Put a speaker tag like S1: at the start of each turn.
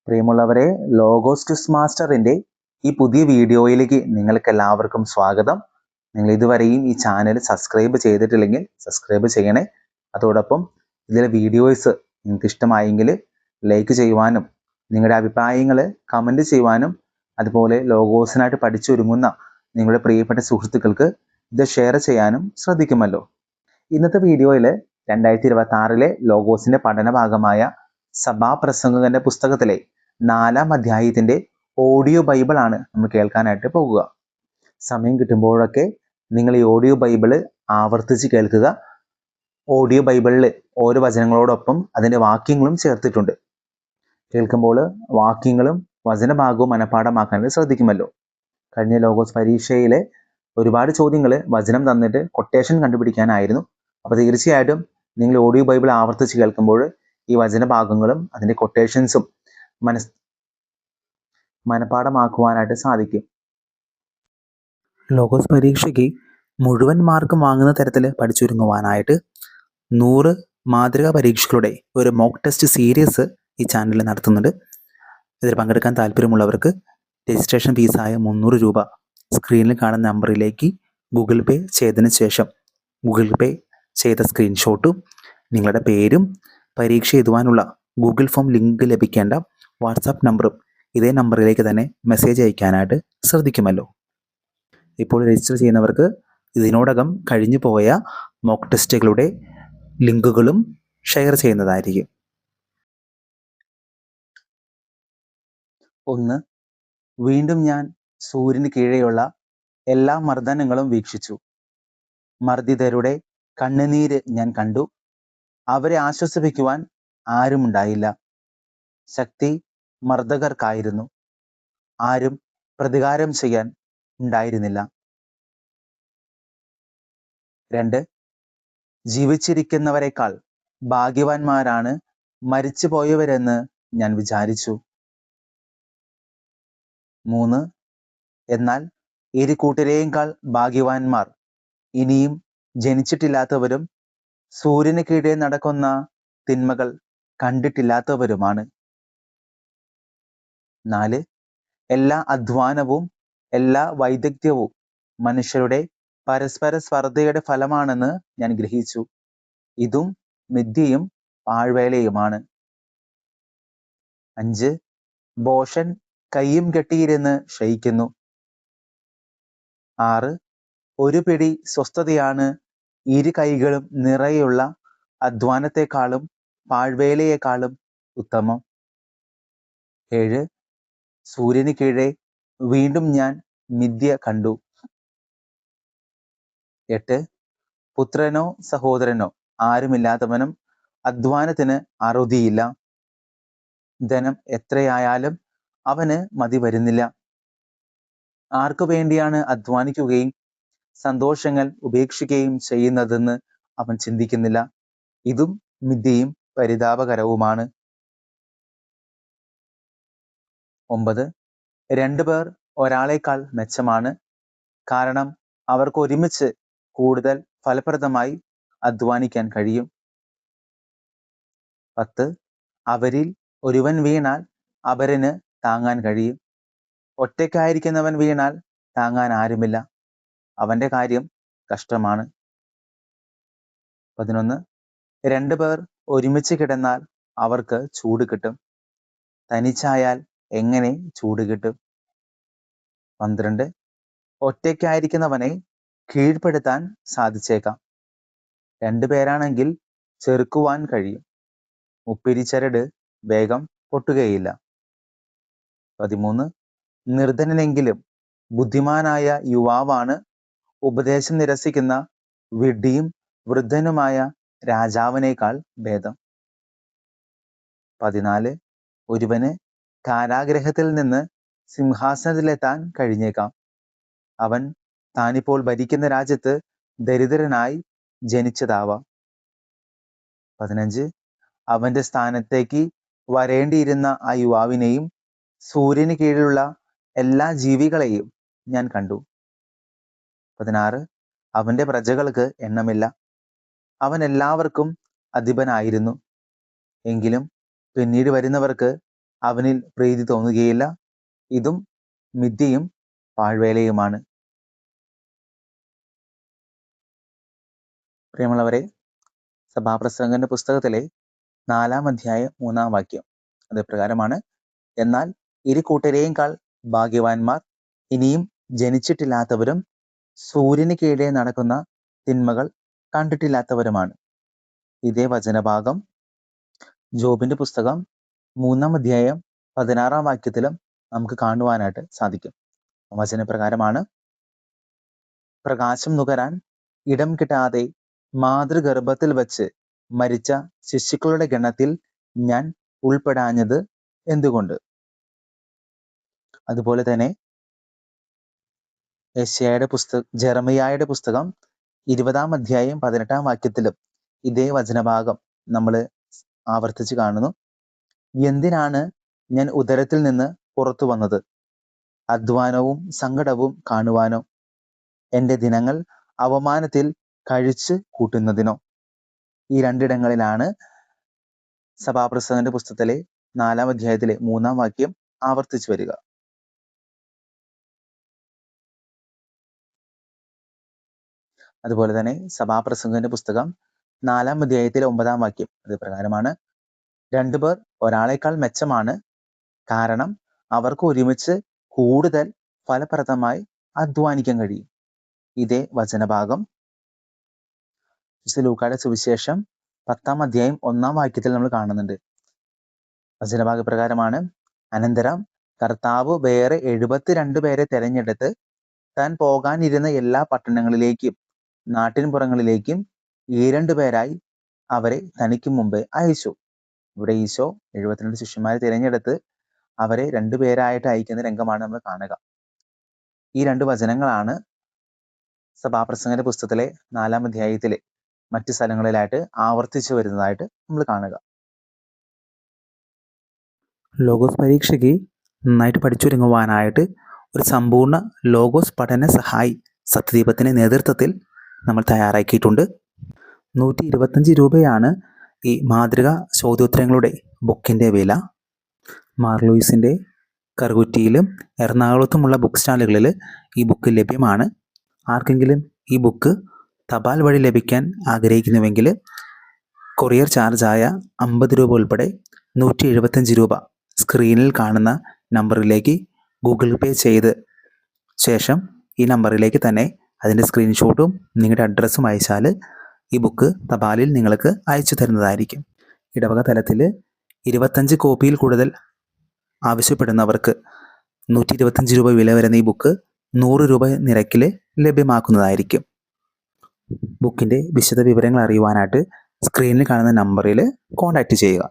S1: പ്രിയമുള്ളവരെ, logos quiz മാസ്റ്ററിൻ്റെ ഈ പുതിയ വീഡിയോയിലേക്ക് നിങ്ങൾക്ക് എല്ലാവർക്കും സ്വാഗതം. നിങ്ങൾ ഇതുവരെയും ഈ ചാനൽ സബ്സ്ക്രൈബ് ചെയ്തിട്ടില്ലെങ്കിൽ സബ്സ്ക്രൈബ് ചെയ്യണേ. അതോടൊപ്പം ഇതിലെ വീഡിയോസ് നിങ്ങൾക്ക് ഇഷ്ടമായെങ്കിൽ ലൈക്ക് ചെയ്യുവാനും നിങ്ങളുടെ അഭിപ്രായങ്ങൾ കമൻറ്റ് ചെയ്യുവാനും അതുപോലെ ലോഗോസിനായിട്ട് പഠിച്ചൊരുങ്ങുന്ന നിങ്ങളുടെ പ്രിയപ്പെട്ട സുഹൃത്തുക്കൾക്ക് ഇത് ഷെയർ ചെയ്യാനും ശ്രദ്ധിക്കുമല്ലോ. ഇന്നത്തെ വീഡിയോയിൽ 2026 ലോഗോസിൻ്റെ പഠന ഭാഗമായ സഭാപ്രസംഗകന്റെ പുസ്തകത്തിലെ 4-ാം അധ്യായത്തിൻ്റെ ഓഡിയോ ബൈബിളാണ് നമ്മൾ കേൾക്കാനായിട്ട് പോകുക. സമയം കിട്ടുമ്പോഴൊക്കെ നിങ്ങൾ ഈ ഓഡിയോ ബൈബിള് ആവർത്തിച്ച് കേൾക്കുക. ഓഡിയോ ബൈബിളിൽ ഓരോ വചനങ്ങളോടൊപ്പം അതിൻ്റെ വാക്യങ്ങളും ചേർത്തിട്ടുണ്ട്. കേൾക്കുമ്പോൾ വാക്യങ്ങളും വചനഭാഗവും മനഃപ്പാഠമാക്കാനായിട്ട് ശ്രദ്ധിക്കുമല്ലോ. കഴിഞ്ഞ ലോഗോസ് പരീക്ഷയിലെ ഒരുപാട് ചോദ്യങ്ങൾ വചനം തന്നിട്ട് കൊട്ടേഷൻ കണ്ടുപിടിക്കാനായിരുന്നു. അപ്പോൾ തീർച്ചയായിട്ടും നിങ്ങൾ ഓഡിയോ ബൈബിൾ ആവർത്തിച്ച് കേൾക്കുമ്പോൾ ഈ വചനഭാഗങ്ങളും അതിൻ്റെ കൊട്ടേഷൻസും മനഃപ്പാഠമാക്കുവാനായിട്ട് സാധിക്കും. ലോഗോസ് പരീക്ഷയ്ക്ക് മുഴുവൻ മാർക്കും വാങ്ങുന്ന തരത്തിൽ പഠിച്ചൊരുങ്ങുവാനായിട്ട് 100 മാതൃകാ പരീക്ഷകളുടെ ഒരു മോക്ക് ടെസ്റ്റ് സീരീസ് ഈ ചാനലിൽ നടത്തുന്നുണ്ട്. ഇതിൽ പങ്കെടുക്കാൻ താല്പര്യമുള്ളവർക്ക് രജിസ്ട്രേഷൻ ഫീസായ 300 രൂപ സ്ക്രീനിൽ കാണുന്ന നമ്പറിലേക്ക് ഗൂഗിൾ പേ ചെയ്തതിന് ശേഷം ഗൂഗിൾ പേ ചെയ്ത സ്ക്രീൻഷോട്ടും നിങ്ങളുടെ പേരും പരീക്ഷ എഴുതുവാനുള്ള ഗൂഗിൾ ഫോം ലിങ്ക് ലഭിക്കേണ്ട വാട്സാപ്പ് നമ്പറും ഇതേ നമ്പറിലേക്ക് തന്നെ മെസ്സേജ് അയക്കാനായിട്ട് ശ്രദ്ധിക്കുമല്ലോ. ഇപ്പോൾ രജിസ്റ്റർ ചെയ്യുന്നവർക്ക് ഇതിനോടകം കഴിഞ്ഞു പോയ മോക്ക് ടെസ്റ്റുകളുടെ ലിങ്കുകളും ഷെയർ ചെയ്യുന്നതായിരിക്കും. 1. വീണ്ടും ഞാൻ സൂര്യന് കീഴെയുള്ള എല്ലാ മർദ്ദനങ്ങളും വീക്ഷിച്ചു. മർദ്ദിതരുടെ കണ്ണുനീര് ഞാൻ കണ്ടു. അവരെ ആശ്വസിപ്പിക്കുവാൻ ആരുമുണ്ടായില്ല. ശക്തി മർദ്ദകർക്കായിരുന്നു. ആരും പ്രതികാരം ചെയ്യാൻ ഉണ്ടായിരുന്നില്ല. 2. ജീവിച്ചിരിക്കുന്നവരെക്കാൾ ഭാഗ്യവാന്മാരാണ് മരിച്ചു പോയവരെന്ന് ഞാൻ വിചാരിച്ചു. 3. എന്നാൽ ഇരു കൂട്ടരെക്കാൾ ഭാഗ്യവാന്മാർ ഇനിയും ജനിച്ചിട്ടില്ലാത്തവരും സൂര്യന് കീഴെ നടക്കുന്ന തിന്മകൾ കണ്ടിട്ടില്ലാത്തവരുമാണ്. 4. എല്ലാ അധ്വാനവും എല്ലാ വൈദഗ്ധ്യവും മനുഷ്യരുടെ പരസ്പര സ്പർദ്ധയുടെ ഫലമാണെന്ന് ഞാൻ ഗ്രഹിച്ചു. ഇതും മിഥ്യയും പാഴ്വേലയുമാണ്. 5. ഭോഷൻ കയ്യും കെട്ടിയിരുന്ന് ക്ഷയിക്കുന്നു. 6. ഒരു പിടി സ്വസ്ഥതയാണ് ഇരു കൈകളും നിറയെയുള്ള അധ്വാനത്തെക്കാളും പാഴ്വേലയെക്കാളും ഉത്തമം. 7. സൂര്യന് കീഴെ വീണ്ടും ഞാൻ മിഥ്യ കണ്ടു. 8. പുത്രനോ സഹോദരനോ ആരുമില്ലാത്തവനും അധ്വാനത്തിന് അറുതിയില്ല. ധനം എത്രയായാലും അവന് മതി വരുന്നില്ല. ആർക്കു വേണ്ടിയാണ് അധ്വാനിക്കുകയും സന്തോഷങ്ങൾ ഉപേക്ഷിക്കുകയും ചെയ്യുന്നതെന്ന് അവൻ ചിന്തിക്കുന്നില്ല. ഇതും മിഥ്യയും പരിതാപകരവുമാണ്. 9. 2 പേർ ഒരാളേക്കാൾ മെച്ചമാണ്. കാരണം അവർക്ക് ഒരുമിച്ച് കൂടുതൽ ഫലപ്രദമായി അധ്വാനിക്കാൻ കഴിയും. 10. അവരിൽ ഒരുവൻ വീണാൽ അപരന് താങ്ങാൻ കഴിയും. ഒറ്റയ്ക്കായിരിക്കുന്നവൻ വീണാൽ താങ്ങാൻ ആരുമില്ല. അവന്റെ കാര്യം കഷ്ടമാണ്. 11. 2 പേർ ഒരുമിച്ച് കിടന്നാൽ അവർക്ക് ചൂട് കിട്ടും. തനിച്ചായാൽ എങ്ങനെ ചൂട് കിട്ടും? 12. ഒറ്റയ്ക്കായിരിക്കുന്നവനെ കീഴ്പ്പെടുത്താൻ സാധിച്ചേക്കാം. 2 പേരാണെങ്കിൽ ചെറുക്കുവാൻ കഴിയും. മുപ്പിരിച്ചരട് വേഗം പൊട്ടുകയില്ല. 13. നിർധനനെങ്കിലും ബുദ്ധിമാനായ യുവാവാണ് ഉപദേശം നിരസിക്കുന്ന വിഡ്ഢിയും വൃദ്ധനുമായ രാജാവിനേക്കാൾ ഭേദം. 14. ഒരുവന് കാരാഗ്രഹത്തിൽ നിന്ന് സിംഹാസനത്തിലെത്താൻ കഴിഞ്ഞേക്കാം. അവൻ താനിപ്പോൾ ഭരിക്കുന്ന രാജ്യത്ത് ദരിദ്രനായി ജനിച്ചതാവാം. 15. അവന്റെ സ്ഥാനത്തേക്ക് വരേണ്ടിയിരുന്ന ആ യുവാവിനെയും സൂര്യന് കീഴിലുള്ള എല്ലാ ജീവികളെയും ഞാൻ കണ്ടു. 16. അവന്റെ പ്രജകൾക്ക് എണ്ണമില്ല. അവൻ എല്ലാവർക്കും അധിപനായിരുന്നു. എങ്കിലും പിന്നീട് വരുന്നവർക്ക് അവനിൽ പ്രീതി തോന്നുകയില്ല. ഇതും മിഥ്യയും പാഴ്വേലയുമാണ്. പ്രിയമുള്ളവരെ, സഭാപ്രസംഗന്റെ പുസ്തകത്തിലെ 4-ാം അധ്യായം 3-ാം വാക്യം അത് പ്രകാരമാണ്: എന്നാൽ ഇരു കൂട്ടരെയുംകാൾ ഭാഗ്യവാന്മാർ ഇനിയും ജനിച്ചിട്ടില്ലാത്തവരും സൂര്യന് കീഴെ നടക്കുന്ന തിന്മകൾ കണ്ടിട്ടില്ലാത്തവരുമാണ്. ഇതേ വചനഭാഗം ജോബിന്റെ പുസ്തകം 3-ാം അധ്യായം 16-ാം വാക്യത്തിലും നമുക്ക് കാണുവാനായിട്ട് സാധിക്കും. വചനപ്രകാരമാണ്: പ്രകാശം നുകരാൻ ഇടം കിട്ടാതെ മാതൃഗർഭത്തിൽ വച്ച് മരിച്ച ശിശുക്കളുടെ ഗണത്തിൽ ഞാൻ ഉൾപ്പെടാഞ്ഞത് എന്തുകൊണ്ട്? അതുപോലെ തന്നെ ജെറമിയായുടെ പുസ്തകം 20-ാം അധ്യായം 18-ാം വാക്യത്തിലും ഇതേ വചനഭാഗം നമ്മൾ ആവർത്തിച്ച് കാണുന്നു. എന്തിനാണ് ഞാൻ ഉദരത്തിൽ നിന്ന് പുറത്തു വന്നത്? അധ്വാനവും സങ്കടവും കാണുവാനോ? എൻ്റെ ദിനങ്ങൾ അവമാനത്തിൽ കഴിച്ചു കൂട്ടുന്നതിനോ? ഈ രണ്ടിടങ്ങളിലാണ് സഭാപ്രസംഗന്റെ പുസ്തകത്തിലെ 4-ാം അധ്യായത്തിലെ 3-ാം വാക്യം ആവർത്തിച്ചു വരിക. അതുപോലെ തന്നെ സഭാപ്രസംഗന്റെ പുസ്തകം 4-ാം അധ്യായത്തിലെ 9-ാം വാക്യം അത് പ്രകാരമാണ്: രണ്ടുപേർ ഒരാളെക്കാൾ മെച്ചമാണ്, കാരണം അവർക്ക് ഒരുമിച്ച് കൂടുതൽ ഫലപ്രദമായി അധ്വാനിക്കാൻ കഴിയും. ഇതേ വചനഭാഗം ലൂക്കായുടെ സുവിശേഷം 10-ാം അധ്യായം 1-ാം വാക്യത്തിൽ നമ്മൾ കാണുന്നുണ്ട്. വചനഭാഗ പ്രകാരമാണ്: അനന്തരം കർത്താവ് വേറെ 72 പേരെ തെരഞ്ഞെടുത്ത് താൻ പോകാനിരുന്ന എല്ലാ പട്ടണങ്ങളിലേക്കും നാട്ടിൻപുറങ്ങളിലേക്കും 2 പേരായി അവരെ തനിക്ക് മുമ്പേ അയച്ചു. ഇവിടെ ഈശോ 72 ശിഷ്യന്മാരെ തിരഞ്ഞെടുത്ത് അവരെ 2 പേരായിട്ട് അയക്കുന്ന രംഗമാണ് നമ്മൾ കാണുക. ഈ 2 വചനങ്ങളാണ് സഭാപ്രസംഗന്റെ പുസ്തകത്തിലെ 4-ാം അധ്യായത്തിലെ മറ്റു സ്ഥലങ്ങളിലായിട്ട് ആവർത്തിച്ചു വരുന്നതായിട്ട് നമ്മൾ കാണുക. ലോഗോസ് പരീക്ഷയ്ക്ക് നന്നായിട്ട് പഠിച്ചൊരുങ്ങുവാനായിട്ട് ഒരു സമ്പൂർണ്ണ ലോഗോസ് പഠന സഹായി സത്യദീപത്തിന്റെ നേതൃത്വത്തിൽ നമ്മൾ തയ്യാറാക്കിയിട്ടുണ്ട്. 125 രൂപയാണ് ഈ മാതൃക ചോദ്യോത്തരങ്ങളുടെ ബുക്കിൻ്റെ വില. മാർലൂയിസിൻ്റെ കറുകുറ്റിയിലും എറണാകുളത്തുമുള്ള ബുക്ക് സ്റ്റാളുകളിൽ ഈ ബുക്ക് ലഭ്യമാണ്. ആർക്കെങ്കിലും ഈ ബുക്ക് തപാൽ വഴി ലഭിക്കാൻ ആഗ്രഹിക്കുന്നുവെങ്കിൽ കൊറിയർ ചാർജായ 50 രൂപ ഉൾപ്പെടെ 175 രൂപ സ്ക്രീനിൽ കാണുന്ന നമ്പറിലേക്ക് ഗൂഗിൾ പേ ചെയ്ത് ശേഷം ഈ നമ്പറിലേക്ക് തന്നെ അതിൻ്റെ സ്ക്രീൻഷോട്ടും നിങ്ങളുടെ അഡ്രസ്സും അയച്ചാൽ ഈ ബുക്ക് തപാലിൽ നിങ്ങൾക്ക് അയച്ചു തരുന്നതായിരിക്കും. ഇടവക തലത്തിൽ 25 കോപ്പിയിൽ കൂടുതൽ ആവശ്യപ്പെടുന്നവർക്ക് 125 രൂപ വില വരുന്ന ഈ ബുക്ക് 100 രൂപ നിരക്കിൽ ലഭ്യമാക്കുന്നതായിരിക്കും. ബുക്കിൻ്റെ വിശദ വിവരങ്ങൾ അറിയുവാനായിട്ട് സ്ക്രീനിൽ കാണുന്ന നമ്പറിൽ കോൺടാക്റ്റ് ചെയ്യുക.